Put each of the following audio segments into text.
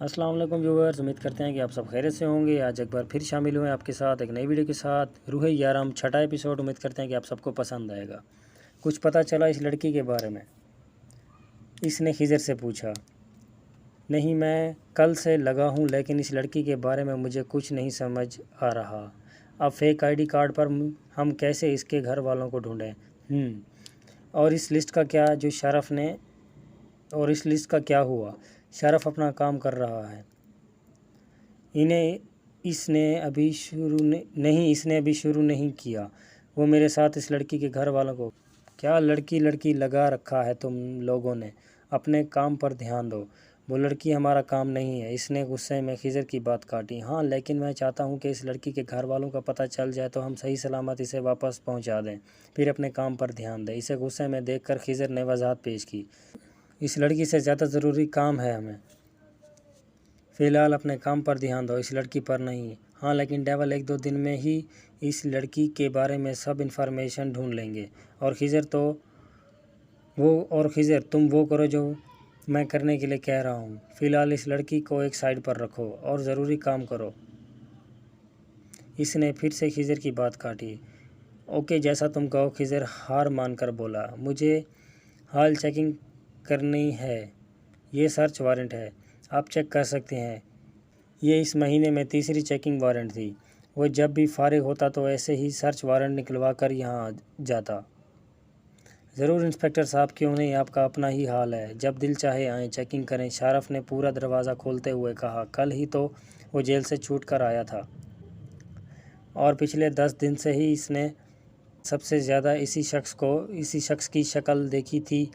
अस्सलाम वालेकुम व्यूअर्स, उम्मीद करते हैं कि आप सब खैरियत से होंगे। आज एक बार फिर शामिल हुए आपके साथ एक नई वीडियो के साथ। रूह यारम छठा एपिसोड। उम्मीद करते हैं कि आप सबको पसंद आएगा। कुछ पता चला इस लड़की के बारे में? इसने खिज़र से पूछा। नहीं, मैं कल से लगा हूँ, लेकिन इस लड़की के बारे में मुझे कुछ नहीं समझ आ रहा। अब फेक आईडी कार्ड पर हम कैसे इसके घर वालों को ढूंढें? और इस लिस्ट का क्या जो शरफ ने और इस लिस्ट का क्या हुआ? शरफ अपना काम कर रहा है। इसने अभी शुरू नहीं किया। वो मेरे साथ इस लड़की के घर वालों को क्या लड़की लगा रखा है तुम लोगों ने? अपने काम पर ध्यान दो। वो लड़की हमारा काम नहीं है। इसने गुस्से में खिज़र की बात काटी। हाँ, लेकिन मैं चाहता हूँ कि इस लड़की के घर वालों का पता चल जाए तो हम सही सलामत इसे वापस पहुँचा दें, फिर अपने काम पर ध्यान दें। इसे गुस्से में देखकर खिज़र ने वजाहत पेश की। इस लड़की से ज़्यादा ज़रूरी काम है हमें। फ़िलहाल अपने काम पर ध्यान दो, इस लड़की पर नहीं। हाँ, लेकिन डेवल 1-2 दिन में ही इस लड़की के बारे में सब इन्फॉर्मेशन ढूंढ लेंगे। और खिज़र तुम वो करो जो मैं करने के लिए कह रहा हूँ। फ़िलहाल इस लड़की को एक साइड पर रखो और ज़रूरी काम करो। इसने फिर से खिज़र की बात काटी। ओके, जैसा तुम कहो, खिज़र हार मानकर बोला। मुझे हाल चेकिंग करनी है। ये सर्च वारंट है, आप चेक कर सकते हैं। ये इस महीने में तीसरी चेकिंग वारंट थी। वो जब भी फारिग होता तो ऐसे ही सर्च वारंट निकलवा कर यहाँ जाता। ज़रूर इंस्पेक्टर साहब, क्यों नहीं, आपका अपना ही हाल है। जब दिल चाहे आएँ, चेकिंग करें। शारफ ने पूरा दरवाज़ा खोलते हुए कहा। कल ही तो वो जेल से छूट कर आया था और पिछले 10 दिन से ही इसने सबसे ज़्यादा इसी शख्स की शक्ल देखी थी।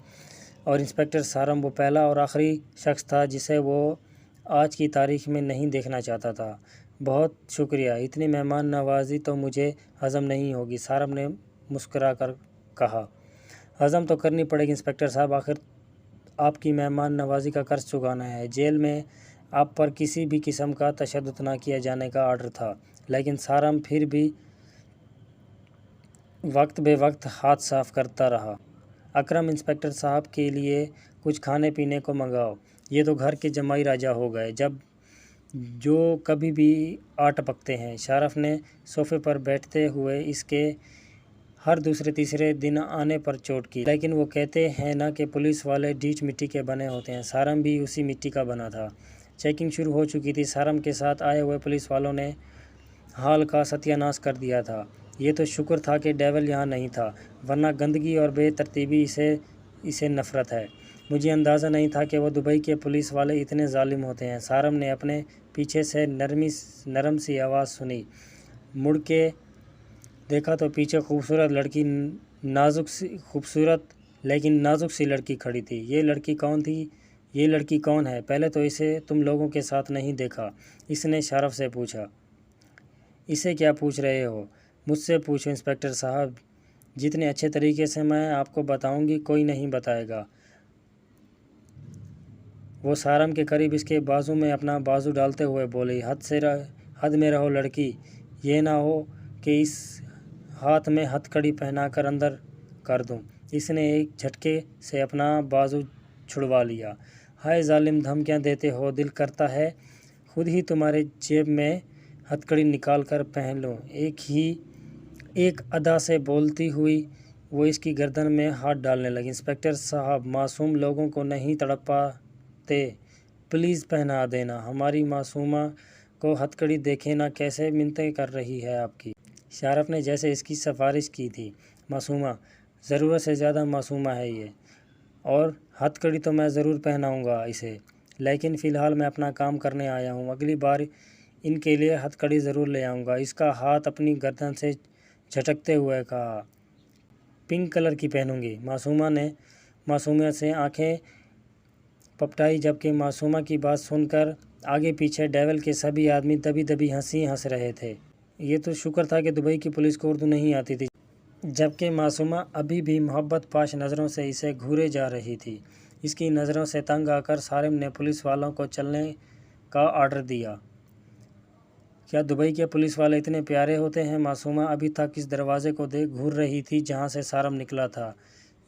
और इंस्पेक्टर सारम वो पहला और आखिरी शख्स था जिसे वो आज की तारीख में नहीं देखना चाहता था। बहुत शुक्रिया, इतनी मेहमान नवाजी तो मुझे हज़म नहीं होगी, सारम ने मुस्कुरा कर कहा। हज़म तो करनी पड़ेगी इंस्पेक्टर साहब, आखिर आपकी मेहमान नवाजी का कर्ज चुकाना है। जेल में आप पर किसी भी किस्म का तशद्दुद न किया जाने का आर्डर था, लेकिन सारम फिर भी वक्त बे वक्त हाथ साफ करता रहा। अकरम, इंस्पेक्टर साहब के लिए कुछ खाने पीने को मंगाओ। ये तो घर के जमाई राजा हो गए, जो कभी भी आ टपकते हैं। शारफ ने सोफे पर बैठते हुए इसके हर दूसरे तीसरे दिन आने पर चोट की। लेकिन वो कहते हैं ना कि पुलिस वाले डीच मिट्टी के बने होते हैं। सारम भी उसी मिट्टी का बना था। चेकिंग शुरू हो चुकी थी। सारम के साथ आए हुए पुलिस वालों ने हाल का सत्यानाश कर दिया था। ये तो शुक्र था कि डेवल यहाँ नहीं था, वरना गंदगी और बेतरतीबी इसे नफ़रत है। मुझे अंदाज़ा नहीं था कि वो दुबई के पुलिस वाले इतने जालिम होते हैं। सारम ने अपने पीछे से नरम सी आवाज़ सुनी। मुड़ के देखा तो पीछे खूबसूरत लेकिन नाजुक सी लड़की खड़ी थी। ये लड़की कौन है? पहले तो इसे तुम लोगों के साथ नहीं देखा, इसने शारफ से पूछा। इसे क्या पूछ रहे हो? मुझसे पूछो इंस्पेक्टर साहब, जितने अच्छे तरीके से मैं आपको बताऊंगी कोई नहीं बताएगा। वो सारम के करीब इसके बाजू में अपना बाजू डालते हुए बोली। हद में रहो लड़की, ये ना हो कि इस हाथ में हथकड़ी पहनाकर अंदर कर दूं। इसने एक झटके से अपना बाजू छुड़वा लिया। हाय जालिम, धमकियां देते हो? दिल करता है खुद ही तुम्हारे जेब में हथकड़ी निकाल कर पहन लो। एक अदा से बोलती हुई वो इसकी गर्दन में हाथ डालने लगी। इंस्पेक्टर साहब, मासूम लोगों को नहीं तड़पाते, प्लीज़ पहना देना। हमारी मासूमा को हथकड़ी देखे ना, कैसे मिन्नतें कर रही है आपकी। शारफ ने जैसे इसकी सिफारिश की थी। मासूमा? ज़रूरत से ज़्यादा मासूमा है ये, और हथकड़ी तो मैं ज़रूर पहनाऊँगा इसे, लेकिन फ़िलहाल मैं अपना काम करने आया हूँ। अगली बार इनके लिए हथकड़ी ज़रूर ले आऊँगा। इसका हाथ अपनी गर्दन से झटकते हुए कहा। पिंक कलर की पहनूंगी। मासूमा ने मासूमियत से आंखें पपटाई, जबकि मासूमा की बात सुनकर आगे पीछे डेवल के सभी आदमी दबी दबी हंसी हंस रहे थे। ये तो शुक्र था कि दुबई की पुलिस को उर्दू नहीं आती थी, जबकि मासूमा अभी भी मोहब्बत पाश नज़रों से इसे घूरे जा रही थी। इसकी नज़रों से तंग आकर सारिम ने पुलिस वालों को चलने का आर्डर दिया। क्या दुबई के पुलिस वाले इतने प्यारे होते हैं? मासूमा अभी तक इस दरवाजे को देख घूर रही थी जहां से सारम निकला था।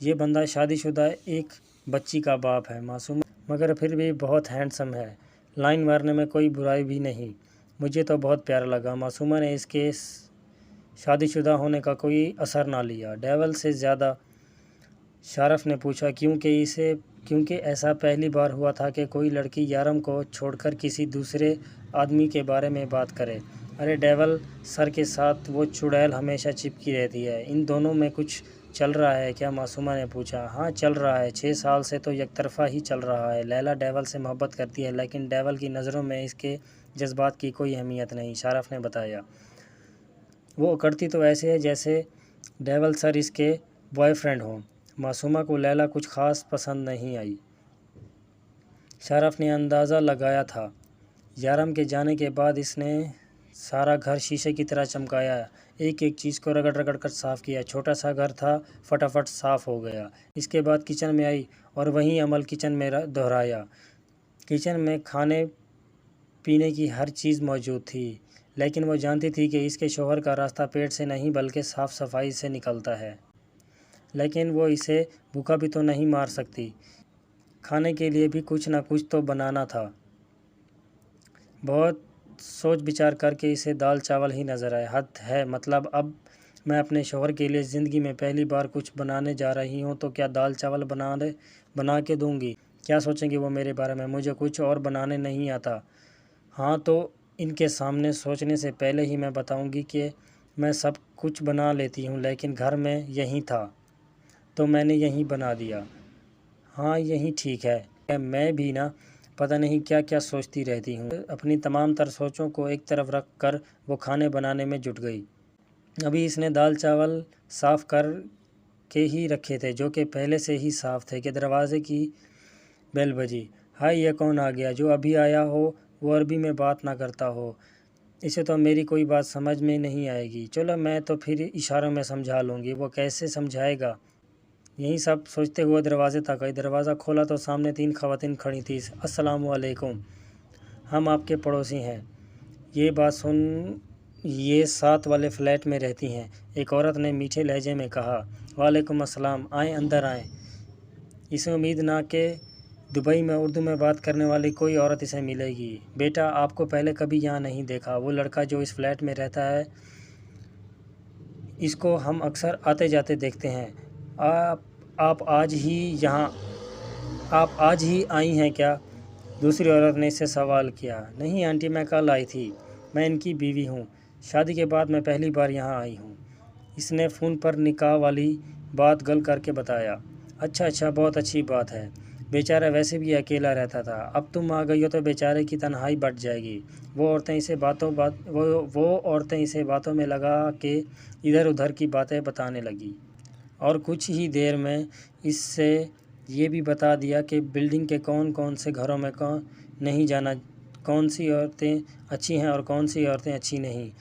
ये बंदा शादीशुदा एक बच्ची का बाप है मासूमा, मगर फिर भी बहुत हैंडसम है। लाइन मारने में कोई बुराई भी नहीं, मुझे तो बहुत प्यारा लगा। मासूमा ने इसके शादीशुदा होने का कोई असर ना लिया। डेवल से ज़्यादा शारफ ने पूछा, क्योंकि ऐसा पहली बार हुआ था कि कोई लड़की यारम को छोड़कर किसी दूसरे आदमी के बारे में बात करे। अरे डेवल सर के साथ वो चुड़ैल हमेशा चिपकी रहती है, इन दोनों में कुछ चल रहा है क्या? मासूमा ने पूछा। हाँ चल रहा है, 6 साल से तो एक तरफा ही चल रहा है। लैला डेवल से मोहब्बत करती है, लेकिन डेवल की नज़रों में इसके जज्बात की कोई अहमियत नहीं, शारफ ने बताया। वो करती तो ऐसे है जैसे डेवल सर इसके बॉयफ्रेंड हों। मासूमा को लैला कुछ ख़ास पसंद नहीं आई। शारफ ने अंदाज़ा लगाया था, यारम के जाने के बाद इसने सारा घर शीशे की तरह चमकाया, एक एक चीज़ को रगड़ रगड़ कर साफ़ किया। छोटा सा घर था, फटाफट साफ़ हो गया। इसके बाद किचन में आई और वही अमल किचन में दोहराया। किचन में खाने पीने की हर चीज़ मौजूद थी, लेकिन वो जानती थी कि इसके शौहर का रास्ता पेट से नहीं बल्कि साफ़ सफाई से निकलता है। लेकिन वो इसे भूखा भी तो नहीं मार सकती, खाने के लिए भी कुछ ना कुछ तो बनाना था। बहुत सोच विचार करके इसे दाल चावल ही नज़र आए। हद है, मतलब अब मैं अपने शौहर के लिए ज़िंदगी में पहली बार कुछ बनाने जा रही हूँ तो क्या दाल चावल बना के दूँगी? क्या सोचेंगे वो मेरे बारे में? मुझे कुछ और बनाने नहीं आता। हाँ तो इनके सामने सोचने से पहले ही मैं बताऊँगी कि मैं सब कुछ बना लेती हूँ, लेकिन घर में यहीं था तो मैंने यहीं बना दिया। हाँ यही ठीक है। मैं भी ना पता नहीं क्या क्या सोचती रहती हूँ। अपनी तमाम तर सोचों को एक तरफ रख कर वो खाने बनाने में जुट गई। अभी इसने दाल चावल साफ़ कर के ही रखे थे, जो कि पहले से ही साफ़ थे, कि दरवाज़े की बेल बजी। हाय, ये कौन आ गया? जो अभी आया हो वो अरबी में बात ना करता हो, इसे तो मेरी कोई बात समझ में नहीं आएगी। चलो मैं तो फिर इशारों में समझा लूँगी। वो कैसे समझाएगा? यही सब सोचते हुए दरवाज़े तक आई। दरवाज़ा खोला तो सामने 3 ख़वातीन खड़ी थी। अस्सलाम वालेकुम, हम आपके पड़ोसी हैं। ये बात सुन ये 7 वाले फ्लैट में रहती हैं, एक औरत ने मीठे लहजे में कहा। वालेकुम अस्सलाम, आएँ, अंदर आएँ। इसे उम्मीद ना कि दुबई में उर्दू में बात करने वाली कोई औरत इसे मिलेगी। बेटा, आपको पहले कभी यहाँ नहीं देखा। वो लड़का जो इस फ्लैट में रहता है, इसको हम अक्सर आते जाते देखते हैं। आप आज ही आई हैं क्या? दूसरी औरत ने इससे सवाल किया। नहीं आंटी, मैं कल आई थी। मैं इनकी बीवी हूँ। शादी के बाद मैं पहली बार यहाँ आई हूँ। इसने फ़ोन पर निकाह वाली बात गल करके बताया। अच्छा, बहुत अच्छी बात है। बेचारा वैसे भी अकेला रहता था, अब तुम आ गई हो तो बेचारे की तन्हाई बढ़ जाएगी। वो औरतें इसे बातों में लगा के इधर उधर की बातें बताने लगी, और कुछ ही देर में इससे ये भी बता दिया कि बिल्डिंग के कौन कौन से घरों में कौन नहीं जाना, कौन सी औरतें अच्छी हैं और कौन सी औरतें अच्छी नहीं।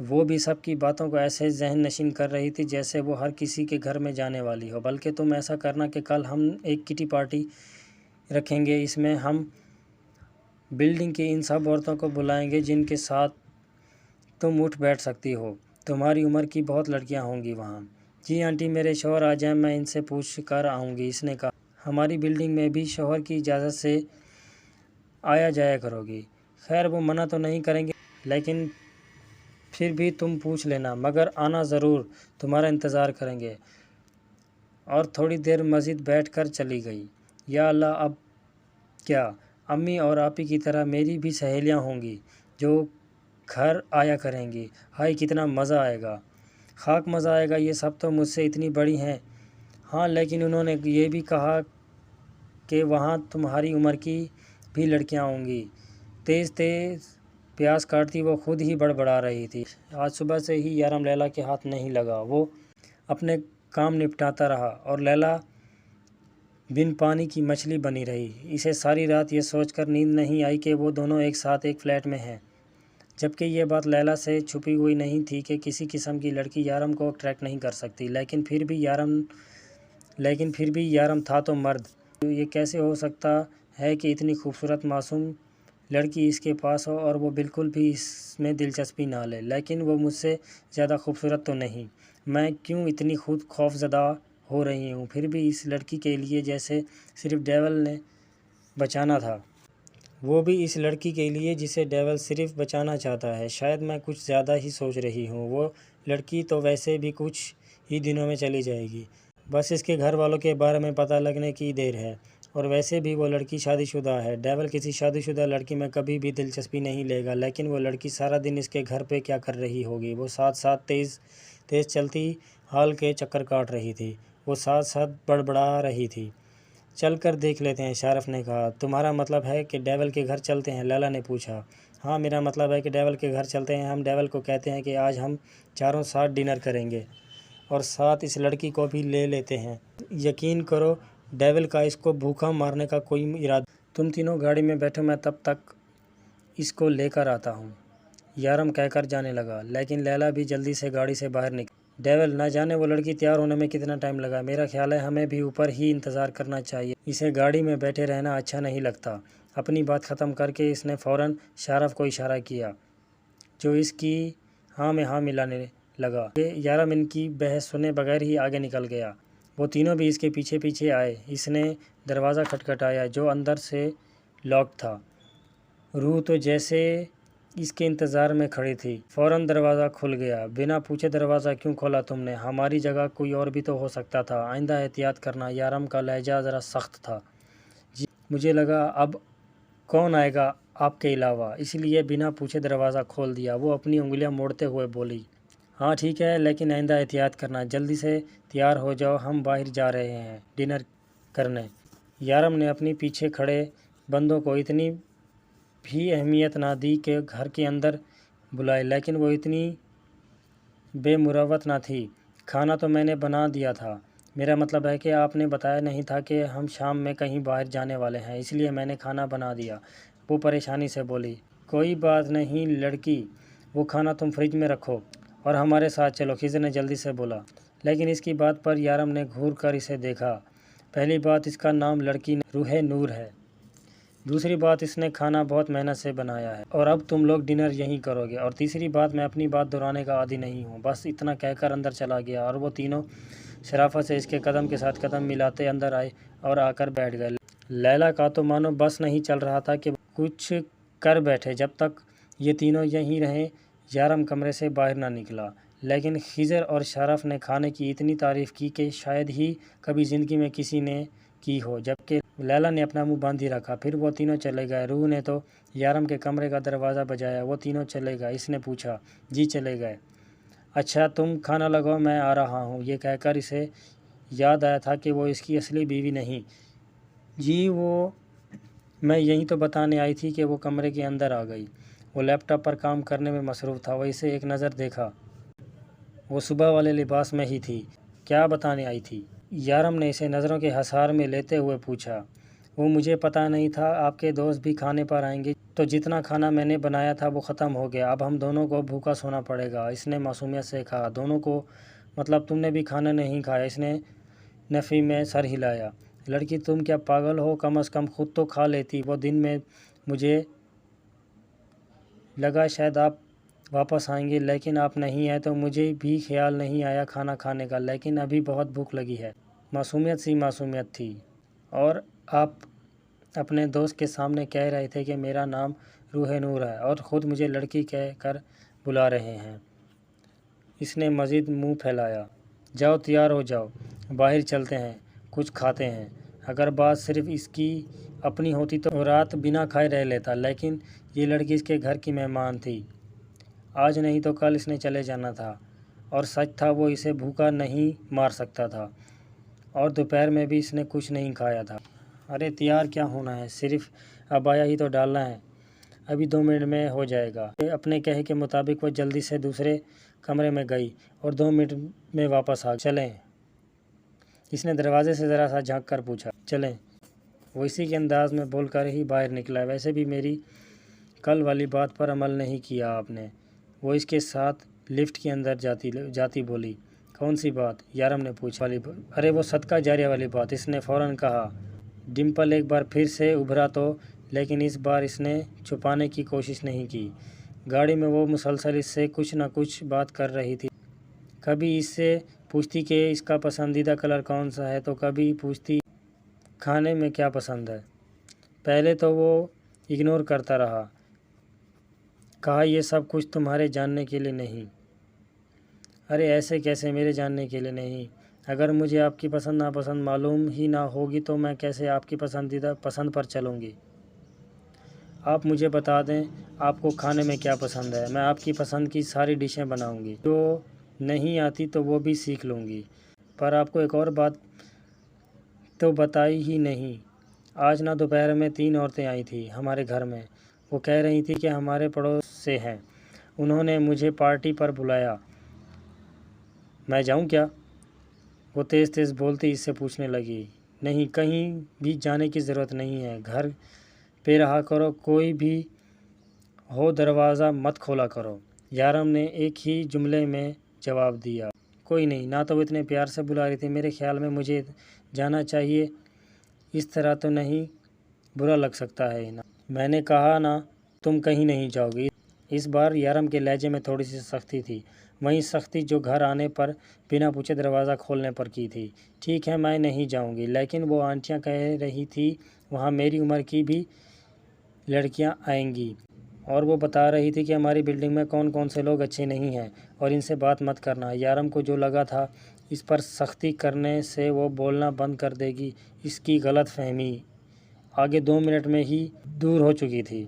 वो भी सबकी बातों को ऐसे जहन नशीन कर रही थी जैसे वो हर किसी के घर में जाने वाली हो। बल्कि तुम ऐसा करना कि कल हम एक किटी पार्टी रखेंगे, इसमें हम बिल्डिंग की इन सब औरतों को बुलाएंगे जिनके साथ तुम उठ बैठ सकती हो। तुम्हारी उम्र की बहुत लड़कियां होंगी वहाँ। जी आंटी, मेरे शौहर आ जाएं, मैं इनसे पूछ कर आऊँगी, इसने कहा। हमारी बिल्डिंग में भी शौहर की इजाज़त से आया जाया करोगी। खैर, वो मना तो नहीं करेंगे, लेकिन फिर भी तुम पूछ लेना, मगर आना ज़रूर, तुम्हारा इंतज़ार करेंगे। और थोड़ी देर मस्जिद बैठ कर चली गई। या अल्लाह, अब क्या अम्मी और आपी की तरह मेरी भी सहेलियां होंगी जो घर आया करेंगी। हाय, कितना मज़ा आएगा। खाक मज़ा आएगा, ये सब तो मुझसे इतनी बड़ी हैं। हाँ, लेकिन उन्होंने ये भी कहा कि वहाँ तुम्हारी उम्र की भी लड़कियाँ होंगी। तेज़ तेज़ प्याज काटती वो खुद ही बड़बड़ा रही थी। आज सुबह से ही यारम लैला के हाथ नहीं लगा। वो अपने काम निपटाता रहा और लैला बिन पानी की मछली बनी रही। इसे सारी रात ये सोचकर नींद नहीं आई कि वो दोनों एक साथ एक फ्लैट में हैं, जबकि ये बात लैला से छुपी हुई नहीं थी कि किसी किस्म की लड़की यारम को अट्रैक्ट नहीं कर सकती। लेकिन फिर भी यारम था तो मर्द। ये कैसे हो सकता है कि इतनी खूबसूरत मासूम लड़की इसके पास हो और वो बिल्कुल भी इसमें दिलचस्पी ना ले। लेकिन वो मुझसे ज़्यादा खूबसूरत तो नहीं। मैं क्यों इतनी खुद खौफज़दा हो रही हूँ? फिर भी इस लड़की के लिए जैसे सिर्फ डेवल ने बचाना था। وہ بھی اس لڑکی کے لیے جسے ڈیول صرف بچانا چاہتا ہے۔ شاید میں کچھ زیادہ ہی سوچ رہی ہوں۔ وہ لڑکی تو ویسے بھی کچھ ہی دنوں میں چلی جائے گی، بس اس کے گھر والوں کے بارے میں پتہ لگنے کی دیر ہے، اور ویسے بھی وہ لڑکی شادی شدہ ہے۔ ڈیول کسی شادی شدہ لڑکی میں کبھی بھی دلچسپی نہیں لے گا، لیکن وہ لڑکی سارا دن اس کے گھر پہ کیا کر رہی ہوگی؟ وہ ساتھ ساتھ تیز چلتی ہال کے چکر کاٹ رہی تھی، وہ ساتھ ساتھ بڑبڑا رہی تھی۔ چل کر دیکھ لیتے ہیں، شارف نے کہا۔ تمہارا مطلب ہے کہ ڈیول کے گھر چلتے ہیں؟ لیلا نے پوچھا۔ ہاں، میرا مطلب ہے کہ ڈیول کے گھر چلتے ہیں۔ ہم ڈیول کو کہتے ہیں کہ آج ہم چاروں ساتھ ڈنر کریں گے، اور ساتھ اس لڑکی کو بھی لے لیتے ہیں۔ یقین کرو، ڈیول کا اس کو بھوکا مارنے کا کوئی ارادہ۔ تم تینوں گاڑی میں بیٹھو، میں تب تک اس کو لے کر آتا ہوں، یارم کہہ کر جانے لگا، لیکن لیلا بھی جلدی سے گاڑی سے باہر نکلی۔ ڈیول، نہ جانے وہ لڑکی تیار ہونے میں کتنا ٹائم لگا۔ میرا خیال ہے ہمیں بھی اوپر ہی انتظار کرنا چاہیے، اسے گاڑی میں بیٹھے رہنا اچھا نہیں لگتا۔ اپنی بات ختم کر کے اس نے فوراً شارف کو اشارہ کیا، جو اس کی ہاں میں ہاں ملانے لگا۔ یارم ان کی بحث سنے بغیر ہی آگے نکل گیا۔ وہ تینوں بھی اس کے پیچھے پیچھے آئے۔ اس نے دروازہ کھٹکھٹایا، جو اندر سے لاک تھا۔ روح تو جیسے اس کے انتظار میں کھڑی تھی۔ فوراً دروازہ کھل گیا۔ بنا پوچھے دروازہ کیوں کھولا تم نے؟ ہماری جگہ کوئی اور بھی تو ہو سکتا تھا، آئندہ احتیاط کرنا۔ یارم کا لہجہ ذرا سخت تھا۔ جی، مجھے لگا اب کون آئے گا آپ کے علاوہ، اس لیے بنا پوچھے دروازہ کھول دیا۔ وہ اپنی انگلیاں موڑتے ہوئے بولی۔ ہاں ٹھیک ہے، لیکن آئندہ احتیاط کرنا۔ جلدی سے تیار ہو جاؤ، ہم باہر جا رہے ہیں ڈنر کرنے۔ یارم نے اپنی پیچھے کھڑے بندوں کو اتنی بھی اہمیت نہ دی کہ گھر کے اندر بلائے، لیکن وہ اتنی بے مروت نہ تھی۔ کھانا تو میں نے بنا دیا تھا۔ میرا مطلب ہے کہ آپ نے بتایا نہیں تھا کہ ہم شام میں کہیں باہر جانے والے ہیں، اس لیے میں نے کھانا بنا دیا۔ وہ پریشانی سے بولی۔ کوئی بات نہیں لڑکی، وہ کھانا تم فریج میں رکھو اور ہمارے ساتھ چلو، خضر نے جلدی سے بولا۔ لیکن اس کی بات پر یارم نے گھور کر اسے دیکھا۔ پہلی بات، اس کا نام لڑکی روح نور ہے۔ دوسری بات، اس نے کھانا بہت محنت سے بنایا ہے، اور اب تم لوگ ڈنر یہیں کرو گے۔ اور تیسری بات، میں اپنی بات دہرانے کا عادی نہیں ہوں۔ بس اتنا کہہ کر اندر چلا گیا، اور وہ تینوں شرافت سے اس کے قدم کے ساتھ قدم ملاتے اندر آئے اور آ کر بیٹھ گئے۔ لیلا کا تو مانو بس نہیں چل رہا تھا کہ کچھ کر بیٹھے۔ جب تک یہ تینوں یہیں رہیں، یارم کمرے سے باہر نہ نکلا۔ لیکن خضر اور شارف نے کھانے کی اتنی تعریف کی کہ شاید ہی کبھی زندگی میں کسی نے کی ہو، جبکہ لیلا نے اپنا منہ باندھی رکھا۔ پھر وہ تینوں چلے گئے۔ روح نے تو یارم کے کمرے کا دروازہ بجایا۔ وہ تینوں چلے گئے؟ اس نے پوچھا۔ جی چلے گئے۔ اچھا تم کھانا لگاؤ، میں آ رہا ہوں۔ یہ کہہ کر اسے یاد آیا تھا کہ وہ اس کی اصلی بیوی نہیں۔ جی میں یہی تو بتانے آئی تھی کہ وہ کمرے کے اندر آ گئی۔ وہ لیپ ٹاپ پر کام کرنے میں مصروف تھا۔ وہ اسے ایک نظر دیکھا۔ وہ صبح والے لباس میں ہی تھی۔ کیا بتانے آئی تھی؟ یارم نے اسے نظروں کے حصار میں لیتے ہوئے پوچھا۔ وہ مجھے پتہ نہیں تھا آپ کے دوست بھی کھانے پر آئیں گے، تو جتنا کھانا میں نے بنایا تھا وہ ختم ہو گیا۔ اب ہم دونوں کو بھوکا سونا پڑے گا، اس نے معصومیت سے کہا۔ دونوں کو مطلب تم نے بھی کھانا نہیں کھایا؟ اس نے نفی میں سر ہلایا۔ لڑکی تم کیا پاگل ہو؟ کم از کم خود تو کھا لیتی۔ وہ دن میں مجھے لگا شاید آپ واپس آئیں گے، لیکن آپ نہیں آئے تو مجھے بھی خیال نہیں آیا کھانا کھانے کا، لیکن ابھی بہت بھوک لگی ہے۔ معصومیت سی معصومیت تھی، اور آپ اپنے دوست کے سامنے کہہ رہے تھے کہ میرا نام روح نور ہے، اور خود مجھے لڑکی کہہ کر بلا رہے ہیں۔ اس نے مزید منہ پھیلایا۔ جاؤ تیار ہو جاؤ، باہر چلتے ہیں، کچھ کھاتے ہیں۔ اگر بات صرف اس کی اپنی ہوتی تو رات بنا کھائے رہ لیتا، لیکن یہ لڑکی اس کے گھر کی مہمان تھی۔ آج نہیں تو کل اس نے چلے جانا تھا، اور سچ تھا وہ اسے بھوکا نہیں مار سکتا تھا، اور دوپہر میں بھی اس نے کچھ نہیں کھایا تھا۔ ارے تیار کیا ہونا ہے، صرف عبایا ہی تو ڈالنا ہے، ابھی 2 منٹ میں ہو جائے گا۔ اپنے کہے کے مطابق وہ جلدی سے دوسرے کمرے میں گئی اور 2 منٹ میں واپس آ گئی۔ چلیں؟ اس نے دروازے سے ذرا سا جھانک کر پوچھا۔ چلیں؟ وہ اسی کے انداز میں بول کر ہی باہر نکلا۔ ویسے بھی میری کل والی بات پر عمل نہیں کیا آپ نے؟ وہ اس کے ساتھ لفٹ کے اندر جاتی بولی۔ کون سی بات؟ یارم نے پوچھا۔ ارے وہ صدقہ جاریہ والی بات، اس نے فوراً کہا۔ ڈمپل ایک بار پھر سے ابھرا تو، لیکن اس بار اس نے چھپانے کی کوشش نہیں کی۔ گاڑی میں وہ مسلسل اس سے کچھ نہ کچھ بات کر رہی تھی۔ کبھی اس سے پوچھتی کہ اس کا پسندیدہ کلر کون سا ہے، تو کبھی پوچھتی کھانے میں کیا پسند ہے۔ پہلے تو وہ اگنور کرتا رہا۔ کہا یہ سب کچھ تمہارے جاننے کے لیے نہیں۔ ارے ایسے کیسے میرے جاننے کے لیے نہیں؟ اگر مجھے آپ کی پسند ناپسند معلوم ہی نہ ہوگی تو میں کیسے آپ کی پسندیدہ پسند پر چلوں گی؟ آپ مجھے بتا دیں آپ کو کھانے میں کیا پسند ہے، میں آپ کی پسند کی ساری ڈشیں بناؤں گی، جو نہیں آتی تو وہ بھی سیکھ لوں گی۔ پر آپ کو ایک اور بات تو بتائی ہی نہیں۔ آج نہ دوپہر میں 3 عورتیں آئی تھیں ہمارے گھر میں۔ وہ کہہ رہی تھیں کہ ہمارے پڑوس سے ہیں، انہوں نے مجھے پارٹی پر بلایا، میں جاؤں کیا؟ وہ تیز تیز بولتی اس سے پوچھنے لگی۔ نہیں، کہیں بھی جانے کی ضرورت نہیں ہے، گھر پہ رہا کرو، کوئی بھی ہو دروازہ مت کھولا کرو۔ یارم نے ایک ہی جملے میں جواب دیا۔ کوئی نہیں، نہ تو وہ اتنے پیار سے بلا رہی تھی، میرے خیال میں مجھے جانا چاہیے، اس طرح تو نہیں، برا لگ سکتا ہے نا۔ میں نے کہا نا تم کہیں نہیں جاؤ گی۔ اس بار یارم کے لہجے میں تھوڑی سی سختی تھی، وہی سختی جو گھر آنے پر بنا پوچھے دروازہ کھولنے پر کی تھی۔ ٹھیک ہے میں نہیں جاؤں گی، لیکن وہ آنٹیاں کہہ رہی تھی وہاں میری عمر کی بھی لڑکیاں آئیں گی، اور وہ بتا رہی تھی کہ ہماری بلڈنگ میں کون کون سے لوگ اچھے نہیں ہیں اور ان سے بات مت کرنا۔ یارم کو جو لگا تھا اس پر سختی کرنے سے وہ بولنا بند کر دے گی، اس کی غلط فہمی آگے 2 منٹ میں ہی دور ہو چکی تھی۔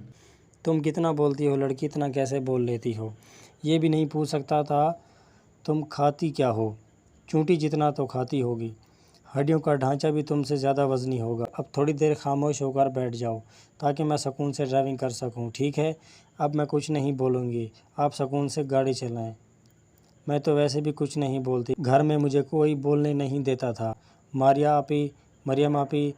تم کتنا بولتی ہو لڑکی، اتنا کیسے بول لیتی ہو؟ یہ بھی نہیں پوچھ سکتا تھا تم کھاتی کیا ہو؟ چونٹی جتنا تو کھاتی ہوگی، ہڈیوں کا ڈھانچہ بھی تم سے زیادہ وزنی ہوگا۔ اب تھوڑی دیر خاموش ہو کر بیٹھ جاؤ تاکہ میں سکون سے ڈرائیونگ کر سکوں، ٹھیک ہے؟ اب میں کچھ نہیں بولوں گی، آپ سکون سے گاڑی چلائیں۔ میں تو ویسے بھی کچھ نہیں بولتی، گھر میں مجھے کوئی بولنے نہیں دیتا تھا، مریم آپی،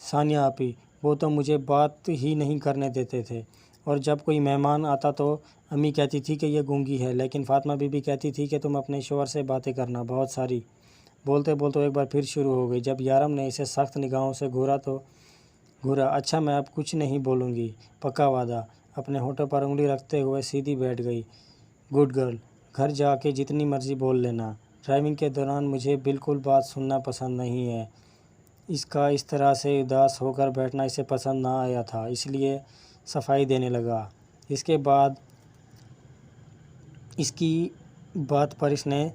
ثانیہ آپی، وہ تو مجھے بات ہی نہیں کرنے دیتے تھے، اور جب کوئی مہمان آتا تو امی کہتی تھی کہ یہ گونگی ہے، لیکن فاطمہ بی بی کہتی تھی کہ تم اپنے شوہر سے باتیں کرنا، بہت ساری۔ بولتے بولتے ایک بار پھر شروع ہو گئی۔ جب یارم نے اسے سخت نگاہوں سے گھورا، اچھا میں اب کچھ نہیں بولوں گی، پکا وعدہ۔ اپنے ہونٹوں پر انگلی رکھتے ہوئے سیدھی بیٹھ گئی۔ گڈ گرل، گھر جا کے جتنی مرضی بول لینا، ڈرائیونگ کے دوران مجھے بالکل بات سننا پسند نہیں ہے۔ اس کا اس طرح سے اداس ہو کر بیٹھنا اسے پسند نہ آیا تھا، اس لیے صفائی دینے لگا۔ اس کے بعد اس کی بات پر اس نے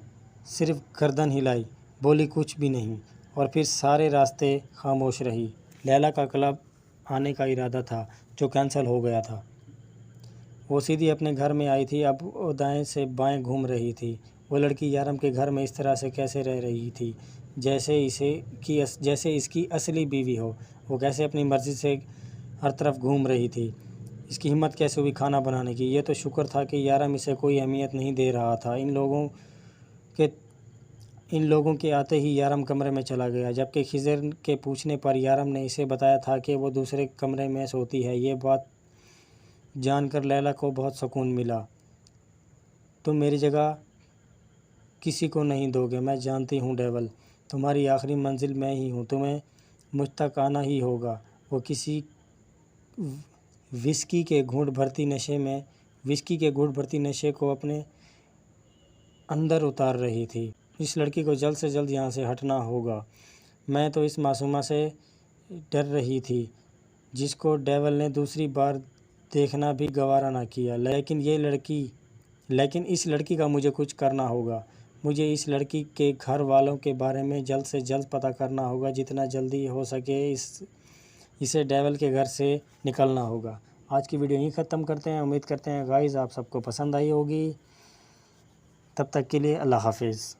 صرف گردن ہلائی، بولی کچھ بھی نہیں، اور پھر سارے راستے خاموش رہی۔ لیلی کا کلب آنے کا ارادہ تھا جو کینسل ہو گیا تھا۔ وہ سیدھی اپنے گھر میں آئی تھی، اب وہ دائیں سے بائیں گھوم رہی تھی۔ وہ لڑکی یارم کے گھر میں اس طرح سے کیسے رہ رہی تھی جیسے اس کی اصلی بیوی ہو؟ وہ کیسے اپنی مرضی سے ہر طرف گھوم رہی تھی؟ اس کی ہمت کیسے ہوئی کھانا بنانے کی؟ یہ تو شکر تھا کہ یارم اسے کوئی اہمیت نہیں دے رہا تھا۔ ان لوگوں کے آتے ہی یارم کمرے میں چلا گیا، جبکہ خضر کے پوچھنے پر یارم نے اسے بتایا تھا کہ وہ دوسرے کمرے میں سوتی ہے۔ یہ بات جان کر لیلی کو بہت سکون ملا۔ تم میری جگہ کسی کو نہیں دو گے، میں جانتی ہوں ڈیول، تمہاری آخری منزل میں ہی ہوں، تمہیں مجھ تک آنا ہی ہوگا۔ وہ کسی وسکی کے گھونٹ بھرتی نشے کو اپنے اندر اتار رہی تھی۔ اس لڑکی کو جلد سے جلد یہاں سے ہٹنا ہوگا۔ میں تو اس معصومہ سے ڈر رہی تھی جس کو ڈیول نے دوسری بار دیکھنا بھی گوارا نہ کیا، لیکن اس لڑکی کا مجھے کچھ کرنا ہوگا۔ مجھے اس لڑکی کے گھر والوں کے بارے میں جلد سے جلد پتہ کرنا ہوگا، جتنا جلدی ہو سکے اسے ڈیول کے گھر سے نکلنا ہوگا۔ آج کی ویڈیو یہیں ختم کرتے ہیں۔ امید کرتے ہیں گائز آپ سب کو پسند آئی ہوگی۔ تب تک کے لیے اللہ حافظ۔